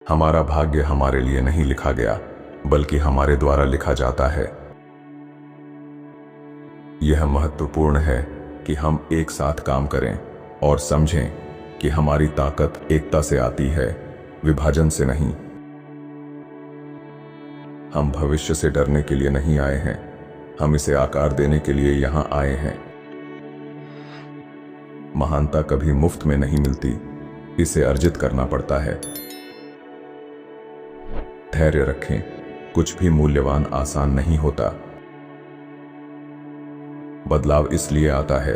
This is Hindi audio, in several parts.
हमारा भाग्य हमारे लिए नहीं लिखा गया, बल्कि हमारे द्वारा लिखा जाता है। यह महत्वपूर्ण है कि हम एक साथ काम करें और समझें कि हमारी ताकत एकता से आती है, विभाजन से नहीं। हम भविष्य से डरने के लिए नहीं आए हैं, हम इसे आकार देने के लिए यहां आए हैं। महानता कभी मुफ्त में नहीं मिलती, इसे अर्जित करना पड़ता है। धैर्य रखें, कुछ भी मूल्यवान आसान नहीं होता। बदलाव इसलिए आता है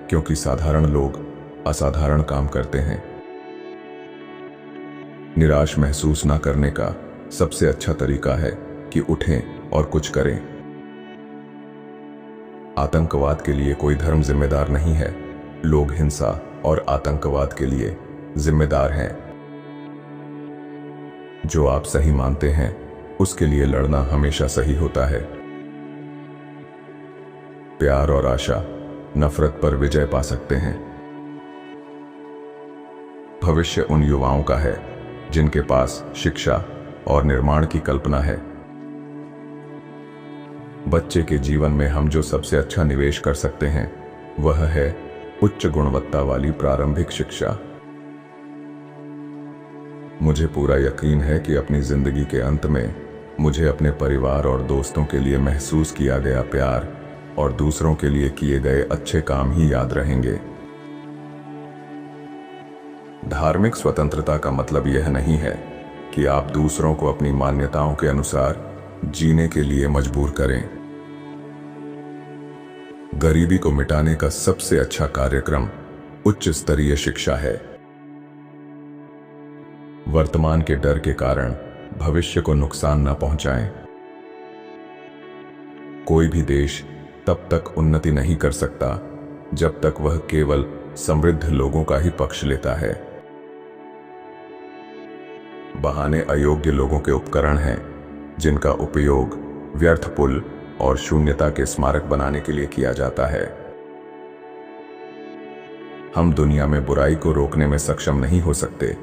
क्योंकि साधारण लोग असाधारण काम करते हैं। निराश महसूस ना करने का सबसे अच्छा तरीका है कि उठें और कुछ करें। आतंकवाद के लिए कोई धर्म जिम्मेदार नहीं है, लोग हिंसा और आतंकवाद के लिए जिम्मेदार हैं। जो आप सही मानते हैं उसके लिए लड़ना हमेशा सही होता है। प्यार और आशा नफरत पर विजय पा सकते हैं। भविष्य उन युवाओं का है जिनके पास शिक्षा और निर्माण की कल्पना है। बच्चे के जीवन में हम जो सबसे अच्छा निवेश कर सकते हैं वह है उच्च गुणवत्ता वाली प्रारंभिक शिक्षा। मुझे पूरा यकीन है कि अपनी जिंदगी के अंत में मुझे अपने परिवार और दोस्तों के लिए महसूस किया गया प्यार और दूसरों के लिए किए गए अच्छे काम ही याद रहेंगे। धार्मिक स्वतंत्रता का मतलब यह नहीं है कि आप दूसरों को अपनी मान्यताओं के अनुसार जीने के लिए मजबूर करें। गरीबी को मिटाने का सबसे अच्छा कार्यक्रम उच्च स्तरीय शिक्षा है। वर्तमान के डर के कारण भविष्य को नुकसान न पहुंचाएं। कोई भी देश तब तक उन्नति नहीं कर सकता जब तक वह केवल समृद्ध लोगों का ही पक्ष लेता है। बहाने अयोग्य लोगों के उपकरण हैं जिनका उपयोग व्यर्थ पुल और शून्यता के स्मारक बनाने के लिए किया जाता है। हम दुनिया में बुराई को रोकने में सक्षम नहीं हो सकते,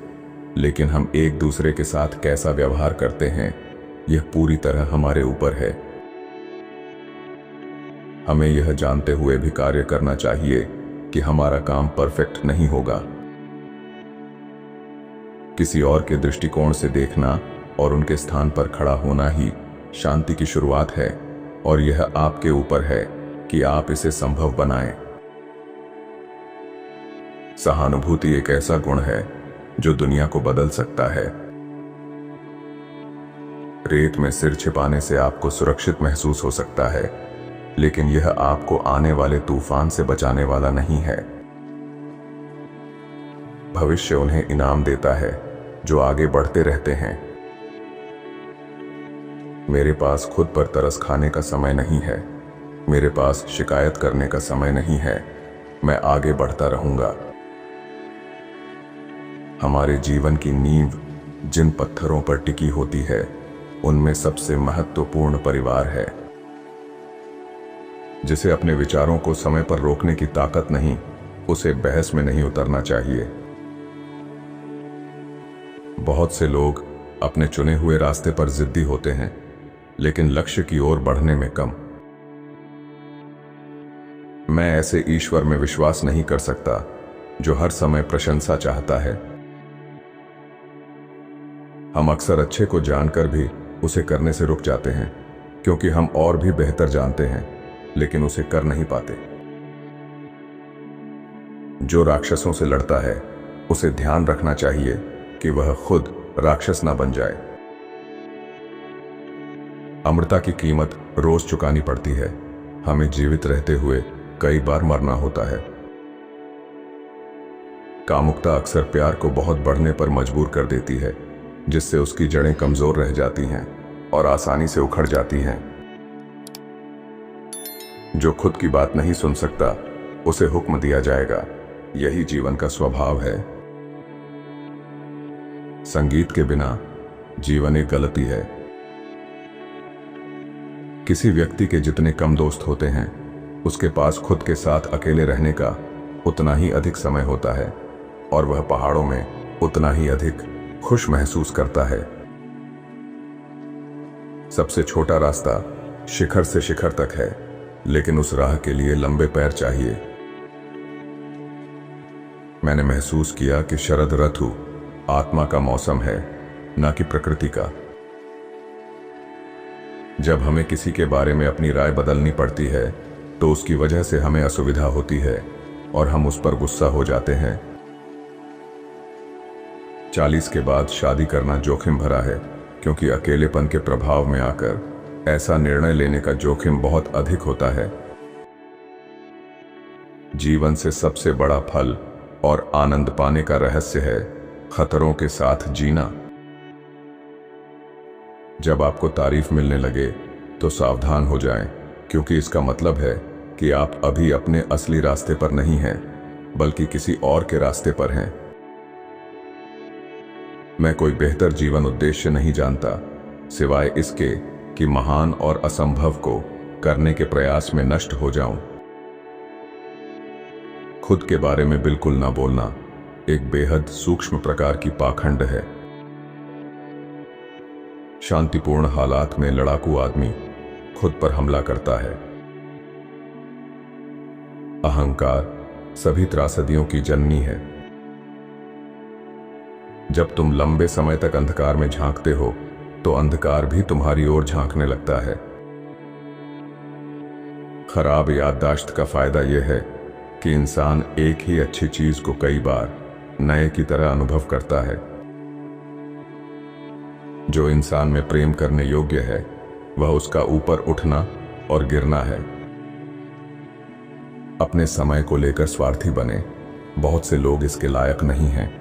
लेकिन हम एक दूसरे के साथ कैसा व्यवहार करते हैं यह पूरी तरह हमारे ऊपर है। हमें यह जानते हुए भी कार्य करना चाहिए कि हमारा काम परफेक्ट नहीं होगा। किसी और के दृष्टिकोण से देखना और उनके स्थान पर खड़ा होना ही शांति की शुरुआत है, और यह आपके ऊपर है कि आप इसे संभव बनाएं। सहानुभूति एक ऐसा गुण है जो दुनिया को बदल सकता है। रेत में सिर छिपाने से आपको सुरक्षित महसूस हो सकता है, लेकिन यह आपको आने वाले तूफान से बचाने वाला नहीं है। भविष्य उन्हें इनाम देता है जो आगे बढ़ते रहते हैं। मेरे पास खुद पर तरस खाने का समय नहीं है, मेरे पास शिकायत करने का समय नहीं है। मैं आगे बढ़ता रहूंगा। हमारे जीवन की नींव जिन पत्थरों पर टिकी होती है उनमें सबसे महत्वपूर्ण परिवार है। जिसे अपने विचारों को समय पर रोकने की ताकत नहीं, उसे बहस में नहीं उतरना चाहिए। बहुत से लोग अपने चुने हुए रास्ते पर जिद्दी होते हैं, लेकिन लक्ष्य की ओर बढ़ने में कम। मैं ऐसे ईश्वर में विश्वास नहीं कर सकता जो हर समय प्रशंसा चाहता है। हम अक्सर अच्छे को जानकर भी उसे करने से रुक जाते हैं, क्योंकि हम और भी बेहतर जानते हैं, लेकिन उसे कर नहीं पाते। जो राक्षसों से लड़ता है उसे ध्यान रखना चाहिए कि वह खुद राक्षस ना बन जाए। अमरता की कीमत रोज चुकानी पड़ती है। हमें जीवित रहते हुए कई बार मरना होता है। कामुकता अक्सर प्यार को बहुत बढ़ने पर मजबूर कर देती है, जिससे उसकी जड़ें कमजोर रह जाती हैं और आसानी से उखड़ जाती हैं। जो खुद की बात नहीं सुन सकता उसे हुक्म दिया जाएगा, यही जीवन का स्वभाव है। संगीत के बिना जीवन एक गलती है। किसी व्यक्ति के जितने कम दोस्त होते हैं, उसके पास खुद के साथ अकेले रहने का उतना ही अधिक समय होता है, और वह पहाड़ों में उतना ही अधिक खुश महसूस करता है। सबसे छोटा रास्ता शिखर से शिखर तक है, लेकिन उस राह के लिए लंबे पैर चाहिए। मैंने महसूस किया कि शरद ऋतु आत्मा का मौसम है, न कि प्रकृति का। जब हमें किसी के बारे में अपनी राय बदलनी पड़ती है तो उसकी वजह से हमें असुविधा होती है और हम उस पर गुस्सा हो जाते हैं। 40 के बाद शादी करना जोखिम भरा है, क्योंकि अकेलेपन के प्रभाव में आकर ऐसा निर्णय लेने का जोखिम बहुत अधिक होता है। जीवन से सबसे बड़ा फल और आनंद पाने का रहस्य है खतरों के साथ जीना। जब आपको तारीफ मिलने लगे तो सावधान हो जाएं, क्योंकि इसका मतलब है कि आप अभी अपने असली रास्ते पर नहीं हैं, बल्कि किसी और के रास्ते पर हैं। मैं कोई बेहतर जीवन उद्देश्य नहीं जानता, सिवाय इसके कि महान और असंभव को करने के प्रयास में नष्ट हो जाऊं। खुद के बारे में बिल्कुल ना बोलना एक बेहद सूक्ष्म प्रकार की पाखंड है। शांतिपूर्ण हालात में लड़ाकू आदमी खुद पर हमला करता है। अहंकार सभी त्रासदियों की जननी है। जब तुम लंबे समय तक अंधकार में झांकते हो तो अंधकार भी तुम्हारी ओर झांकने लगता है। खराब याददाश्त का फायदा यह है कि इंसान एक ही अच्छी चीज को कई बार नए की तरह अनुभव करता है। जो इंसान में प्रेम करने योग्य है वह उसका ऊपर उठना और गिरना है। अपने समय को लेकर स्वार्थी बने, बहुत से लोग इसके लायक नहीं हैं।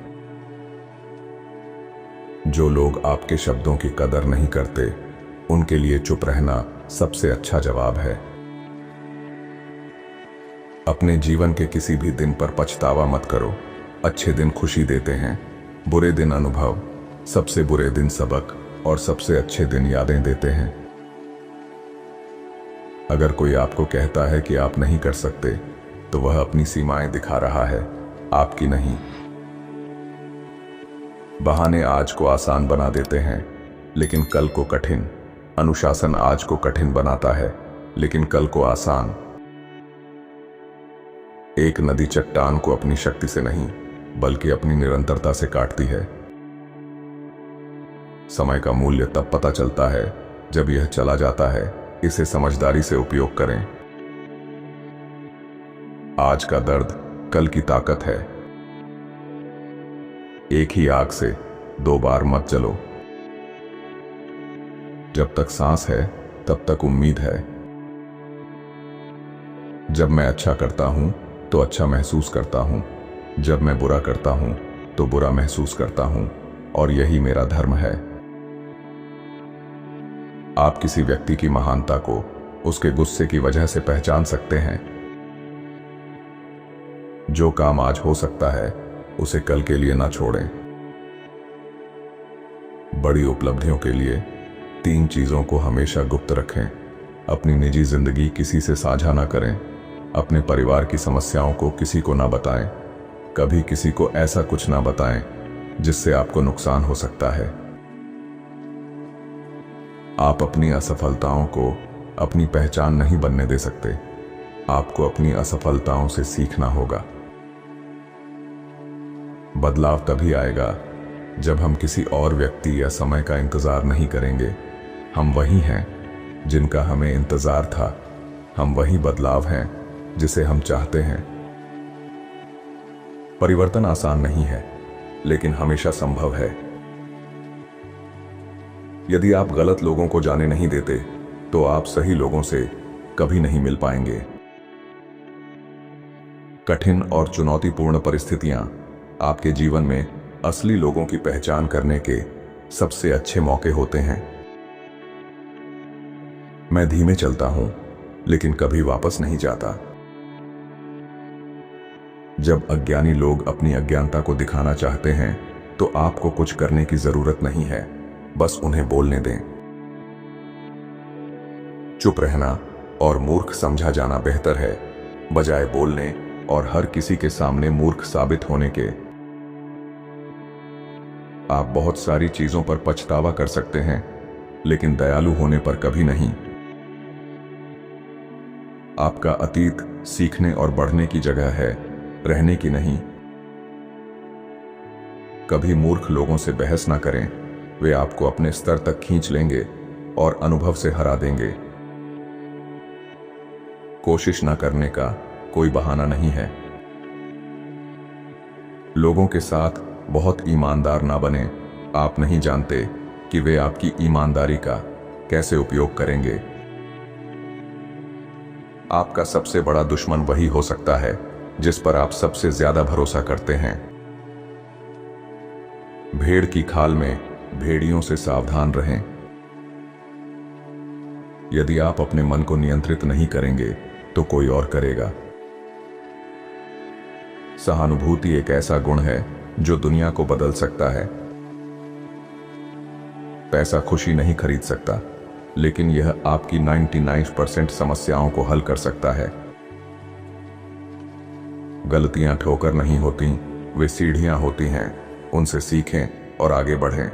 जो लोग आपके शब्दों की कदर नहीं करते उनके लिए चुप रहना सबसे अच्छा जवाब है। अपने जीवन के किसी भी दिन पर पछतावा मत करो। अच्छे दिन खुशी देते हैं, बुरे दिन अनुभव, सबसे बुरे दिन सबक और सबसे अच्छे दिन यादें देते हैं। अगर कोई आपको कहता है कि आप नहीं कर सकते तो वह अपनी सीमाएं दिखा रहा है, आपकी नहीं। बहाने आज को आसान बना देते हैं लेकिन कल को कठिन। अनुशासन आज को कठिन बनाता है लेकिन कल को आसान। एक नदी चट्टान को अपनी शक्ति से नहीं बल्कि अपनी निरंतरता से काटती है। समय का मूल्य तब पता चलता है जब यह चला जाता है। इसे समझदारी से उपयोग करें। आज का दर्द कल की ताकत है। एक ही आग से 2 बार मत जलो। जब तक सांस है तब तक उम्मीद है। जब मैं अच्छा करता हूं तो अच्छा महसूस करता हूं, जब मैं बुरा करता हूं तो बुरा महसूस करता हूं, और यही मेरा धर्म है। आप किसी व्यक्ति की महानता को उसके गुस्से की वजह से पहचान सकते हैं। जो काम आज हो सकता है उसे कल के लिए ना छोड़ें। बड़ी उपलब्धियों के लिए 3 चीजों को हमेशा गुप्त रखें। अपनी निजी जिंदगी किसी से साझा ना करें। अपने परिवार की समस्याओं को किसी को ना बताएं। कभी किसी को ऐसा कुछ ना बताएं जिससे आपको नुकसान हो सकता है। आप अपनी असफलताओं को अपनी पहचान नहीं बनने दे सकते। आपको अपनी असफलताओं से सीखना होगा। बदलाव तभी आएगा जब हम किसी और व्यक्ति या समय का इंतजार नहीं करेंगे। हम वही हैं जिनका हमें इंतजार था। हम वही बदलाव हैं जिसे हम चाहते हैं। परिवर्तन आसान नहीं है, लेकिन हमेशा संभव है। यदि आप गलत लोगों को जाने नहीं देते तो आप सही लोगों से कभी नहीं मिल पाएंगे। कठिन और चुनौतीपूर्ण परिस्थितियां आपके जीवन में असली लोगों की पहचान करने के सबसे अच्छे मौके होते हैं। मैं धीमे चलता हूं, लेकिन कभी वापस नहीं जाता। जब अज्ञानी लोग अपनी अज्ञानता को दिखाना चाहते हैं तो आपको कुछ करने की जरूरत नहीं है, बस उन्हें बोलने दें। चुप रहना और मूर्ख समझा जाना बेहतर है, बजाय बोलने और हर किसी के सामने मूर्ख साबित होने के। आप बहुत सारी चीजों पर पछतावा कर सकते हैं, लेकिन दयालु होने पर कभी नहीं। आपका अतीत सीखने और बढ़ने की जगह है, रहने की नहीं। कभी मूर्ख लोगों से बहस ना करें, वे आपको अपने स्तर तक खींच लेंगे और अनुभव से हरा देंगे। कोशिश ना करने का कोई बहाना नहीं है। लोगों के साथ बहुत ईमानदार ना बने। आप नहीं जानते कि वे आपकी ईमानदारी का कैसे उपयोग करेंगे। आपका सबसे बड़ा दुश्मन वही हो सकता है जिस पर आप सबसे ज्यादा भरोसा करते हैं। भेड़ की खाल में भेड़ियों से सावधान रहें। यदि आप अपने मन को नियंत्रित नहीं करेंगे तो कोई और करेगा। सहानुभूति एक ऐसा गुण है जो दुनिया को बदल सकता है। पैसा खुशी नहीं खरीद सकता, लेकिन यह आपकी 99% समस्याओं को हल कर सकता है। गलतियां ठोकर नहीं होती, वे सीढ़ियां होती हैं। उनसे सीखें और आगे बढ़ें।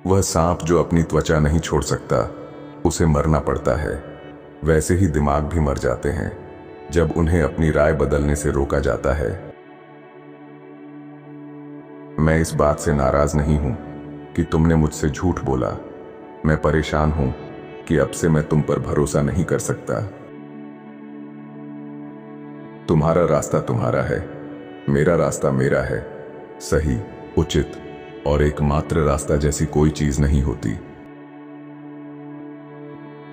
वह सांप जो अपनी त्वचा नहीं छोड़ सकता, उसे मरना पड़ता है। वैसे ही दिमाग भी मर जाते हैं जब उन्हें अपनी राय बदलने से रोका जाता है। मैं इस बात से नाराज नहीं हूं कि तुमने मुझसे झूठ बोला। मैं परेशान हूं कि अब से मैं तुम पर भरोसा नहीं कर सकता। तुम्हारा रास्ता तुम्हारा है, मेरा रास्ता मेरा है। सही, उचित और एकमात्र रास्ता जैसी कोई चीज नहीं होती।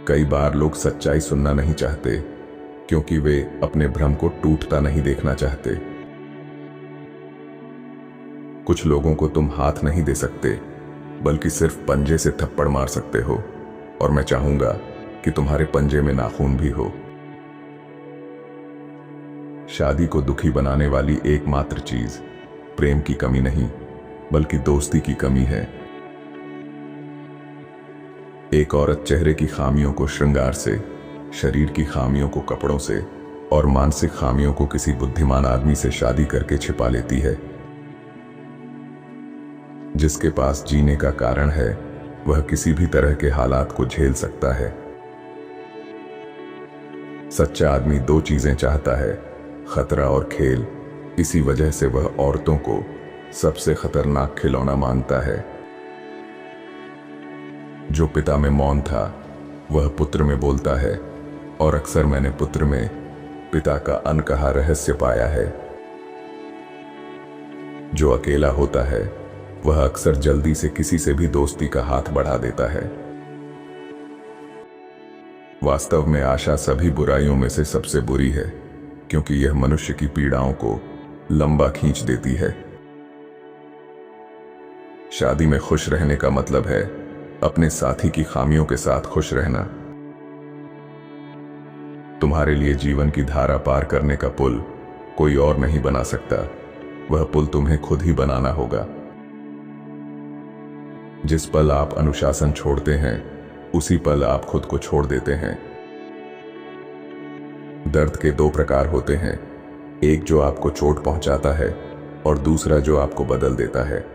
कई बार लोग सच्चाई सुनना नहीं चाहते क्योंकि वे अपने भ्रम को टूटता नहीं देखना चाहते। कुछ लोगों को तुम हाथ नहीं दे सकते, बल्कि सिर्फ पंजे से थप्पड़ मार सकते हो, और मैं चाहूंगा कि तुम्हारे पंजे में नाखून भी हो। शादी को दुखी बनाने वाली एकमात्र चीज प्रेम की कमी नहीं, बल्कि दोस्ती की कमी है। एक औरत चेहरे की खामियों को श्रृंगार से, शरीर की खामियों को कपड़ों से और मानसिक खामियों को किसी बुद्धिमान आदमी से शादी करके छिपा लेती है। जिसके पास जीने का कारण है, वह किसी भी तरह के हालात को झेल सकता है। सच्चा आदमी दो चीजें चाहता है, खतरा और खेल। इसी वजह से वह औरतों को सबसे खतरनाक खिलौना मानता है। जो पिता में मौन था, वह पुत्र में बोलता है, और अक्सर मैंने पुत्र में पिता का अनकहा रहस्य पाया है। जो अकेला होता है, वह अक्सर जल्दी से किसी से भी दोस्ती का हाथ बढ़ा देता है। वास्तव में आशा सभी बुराइयों में से सबसे बुरी है, क्योंकि यह मनुष्य की पीड़ाओं को लंबा खींच देती है। शादी में खुश रहने का मतलब है अपने साथी की खामियों के साथ खुश रहना। तुम्हारे लिए जीवन की धारा पार करने का पुल कोई और नहीं बना सकता, वह पुल तुम्हें खुद ही बनाना होगा। जिस पल आप अनुशासन छोड़ते हैं, उसी पल आप खुद को छोड़ देते हैं। दर्द के दो प्रकार होते हैं, एक जो आपको चोट पहुंचाता है और दूसरा जो आपको बदल देता है।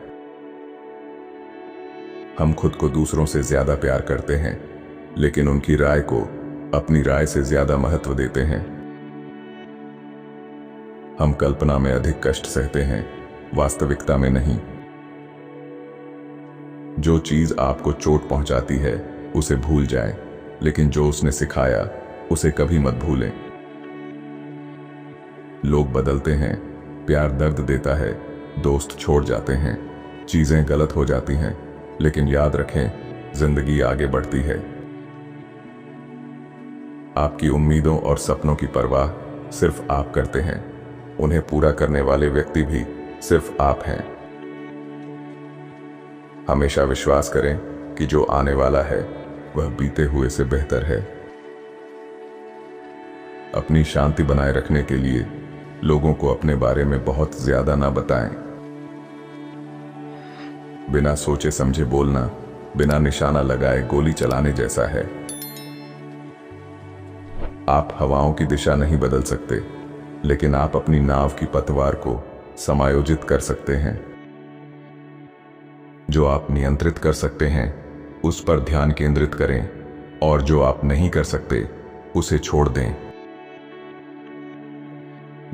हम खुद को दूसरों से ज्यादा प्यार करते हैं, लेकिन उनकी राय को अपनी राय से ज्यादा महत्व देते हैं। हम कल्पना में अधिक कष्ट सहते हैं, वास्तविकता में नहीं। जो चीज आपको चोट पहुंचाती है, उसे भूल जाएं, लेकिन जो उसने सिखाया, उसे कभी मत भूलें। लोग बदलते हैं, प्यार दर्द देता है, दोस्त छोड़ जाते हैं, चीजें गलत हो जाती हैं, लेकिन याद रखें, जिंदगी आगे बढ़ती है। आपकी उम्मीदों और सपनों की परवाह सिर्फ आप करते हैं, उन्हें पूरा करने वाले व्यक्ति भी सिर्फ आप हैं। हमेशा विश्वास करें कि जो आने वाला है वह बीते हुए से बेहतर है। अपनी शांति बनाए रखने के लिए लोगों को अपने बारे में बहुत ज्यादा ना बताएं। बिना सोचे समझे बोलना बिना निशाना लगाए गोली चलाने जैसा है। आप हवाओं की दिशा नहीं बदल सकते, लेकिन आप अपनी नाव की पतवार को समायोजित कर सकते हैं। जो आप नियंत्रित कर सकते हैं उस पर ध्यान केंद्रित करें और जो आप नहीं कर सकते उसे छोड़ दें।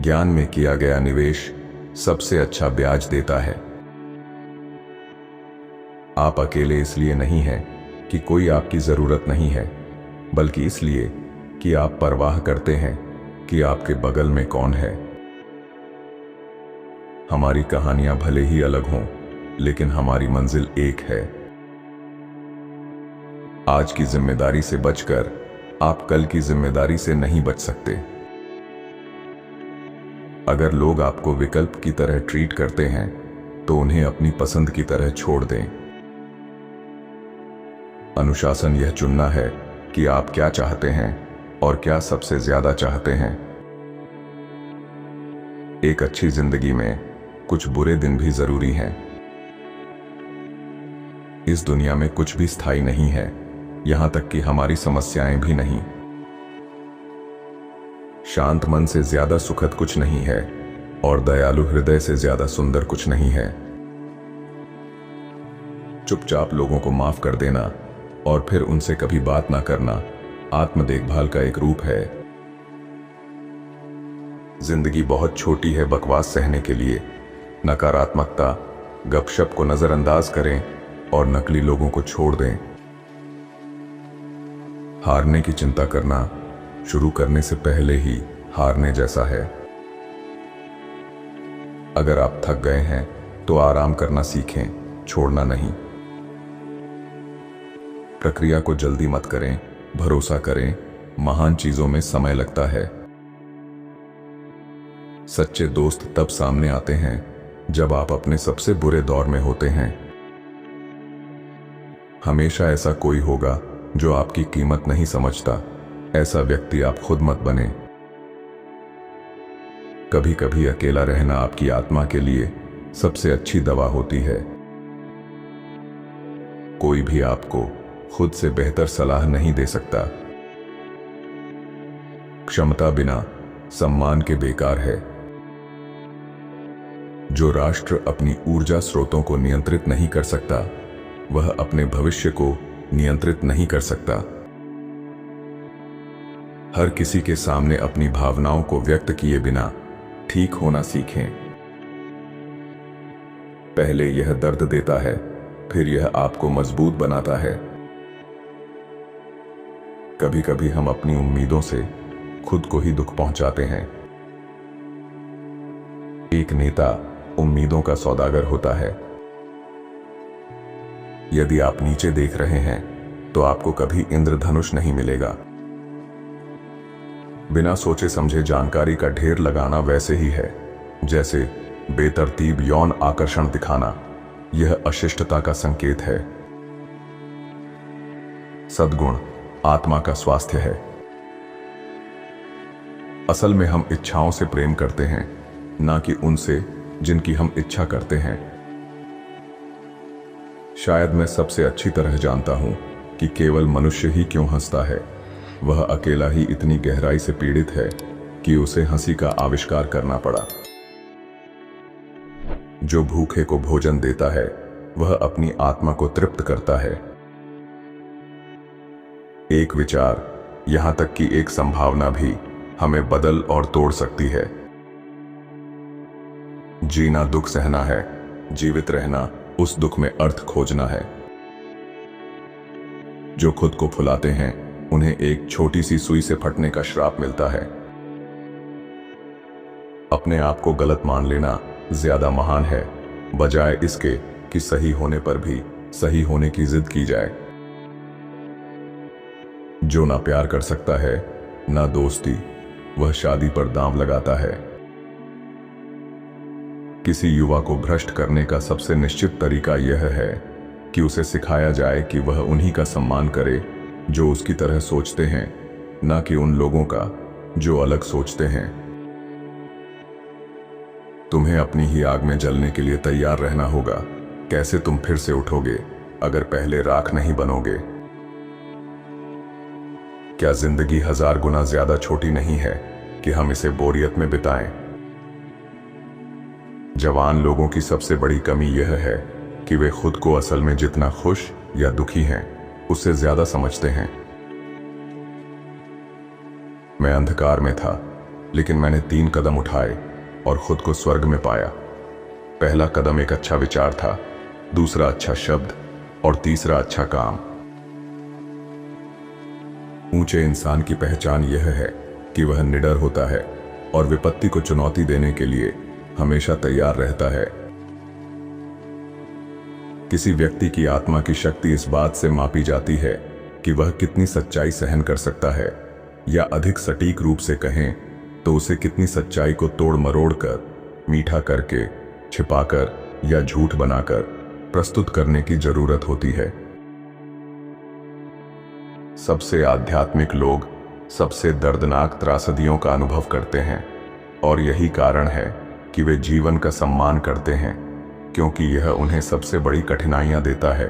ज्ञान में किया गया निवेश सबसे अच्छा ब्याज देता है। आप अकेले इसलिए नहीं हैं कि कोई आपकी जरूरत नहीं है, बल्कि इसलिए कि आप परवाह करते हैं कि आपके बगल में कौन है। हमारी कहानियां भले ही अलग हों, लेकिन हमारी मंजिल एक है। आज की जिम्मेदारी से बचकर आप कल की जिम्मेदारी से नहीं बच सकते। अगर लोग आपको विकल्प की तरह ट्रीट करते हैं तो उन्हें अपनी पसंद की तरह छोड़ दें। अनुशासन यह चुनना है कि आप क्या चाहते हैं और क्या सबसे ज्यादा चाहते हैं। एक अच्छी जिंदगी में कुछ बुरे दिन भी जरूरी हैं। इस दुनिया में कुछ भी स्थायी नहीं है, यहां तक कि हमारी समस्याएं भी नहीं। शांत मन से ज्यादा सुखद कुछ नहीं है और दयालु हृदय से ज्यादा सुंदर कुछ नहीं है। चुपचाप लोगों को माफ कर देना और फिर उनसे कभी बात ना करना आत्म देखभाल का एक रूप है। जिंदगी बहुत छोटी है बकवास सहने के लिए। नकारात्मकता, गपशप को नजरअंदाज करें और नकली लोगों को छोड़ दें। हारने की चिंता करना शुरू करने से पहले ही हारने जैसा है। अगर आप थक गए हैं तो आराम करना सीखें, छोड़ना नहीं। प्रक्रिया को जल्दी मत करें, भरोसा करें, महान चीजों में समय लगता है। सच्चे दोस्त तब सामने आते हैं जब आप अपने सबसे बुरे दौर में होते हैं। हमेशा ऐसा कोई होगा जो आपकी कीमत नहीं समझता। ऐसा व्यक्ति आप खुद मत बने। कभी कभी अकेला रहना आपकी आत्मा के लिए सबसे अच्छी दवा होती है। कोई भी आपको खुद से बेहतर सलाह नहीं दे सकता। क्षमता बिना सम्मान के बेकार है। जो राष्ट्र अपनी ऊर्जा स्रोतों को नियंत्रित नहीं कर सकता, वह अपने भविष्य को नियंत्रित नहीं कर सकता। हर किसी के सामने अपनी भावनाओं को व्यक्त किए बिना ठीक होना सीखें। पहले यह दर्द देता है, फिर यह आपको मजबूत बनाता है। कभी कभी हम अपनी उम्मीदों से खुद को ही दुख पहुंचाते हैं। एक नेता उम्मीदों का सौदागर होता है। यदि आप नीचे देख रहे हैं तो आपको कभी इंद्रधनुष नहीं मिलेगा। बिना सोचे समझे जानकारी का ढेर लगाना वैसे ही है जैसे बेतरतीब यौन आकर्षण दिखाना। यह अशिष्टता का संकेत है। सद्गुण आत्मा का स्वास्थ्य है। असल में हम इच्छाओं से प्रेम करते हैं, ना कि उनसे जिनकी हम इच्छा करते हैं। शायद मैं सबसे अच्छी तरह जानता हूं कि केवल मनुष्य ही क्यों हंसता है। वह अकेला ही इतनी गहराई से पीड़ित है कि उसे हंसी का आविष्कार करना पड़ा। जो भूखे को भोजन देता है वह अपनी आत्मा को तृप्त करता है। एक विचार, यहां तक कि एक संभावना भी हमें बदल और तोड़ सकती है। जीना दुख सहना है, जीवित रहना उस दुख में अर्थ खोजना है। जो खुद को फुलाते हैं उन्हें एक छोटी सी सुई से फटने का श्राप मिलता है। अपने आप को गलत मान लेना ज्यादा महान है, बजाय इसके कि सही होने पर भी सही होने की जिद की जाए। जो ना प्यार कर सकता है ना दोस्ती, वह शादी पर दांव लगाता है। किसी युवा को भ्रष्ट करने का सबसे निश्चित तरीका यह है कि उसे सिखाया जाए कि वह उन्हीं का सम्मान करे जो उसकी तरह सोचते हैं, ना कि उन लोगों का जो अलग सोचते हैं। तुम्हें अपनी ही आग में जलने के लिए तैयार रहना होगा। कैसे तुम फिर से उठोगे अगर पहले राख नहीं बनोगे? क्या जिंदगी 1000 गुना ज्यादा छोटी नहीं है कि हम इसे बोरियत में बिताएं? जवान लोगों की सबसे बड़ी कमी यह है कि वे खुद को असल में जितना खुश या दुखी हैं उससे ज्यादा समझते हैं। मैं अंधकार में था, लेकिन मैंने 3 कदम उठाए और खुद को स्वर्ग में पाया। पहला कदम एक अच्छा विचार था, दूसरा अच्छा शब्द और तीसरा अच्छा काम। ऊंचे इंसान की पहचान यह है कि वह निडर होता है और विपत्ति को चुनौती देने के लिए हमेशा तैयार रहता है। किसी व्यक्ति की आत्मा की शक्ति इस बात से मापी जाती है कि वह कितनी सच्चाई सहन कर सकता है, या अधिक सटीक रूप से कहें तो उसे कितनी सच्चाई को तोड़ मरोड़ कर, मीठा करके, छिपाकर या झूठ बनाकर प्रस्तुत करने की जरूरत होती है। सबसे आध्यात्मिक लोग सबसे दर्दनाक त्रासदियों का अनुभव करते हैं, और यही कारण है कि वे जीवन का सम्मान करते हैं, क्योंकि यह उन्हें सबसे बड़ी कठिनाइयां देता है।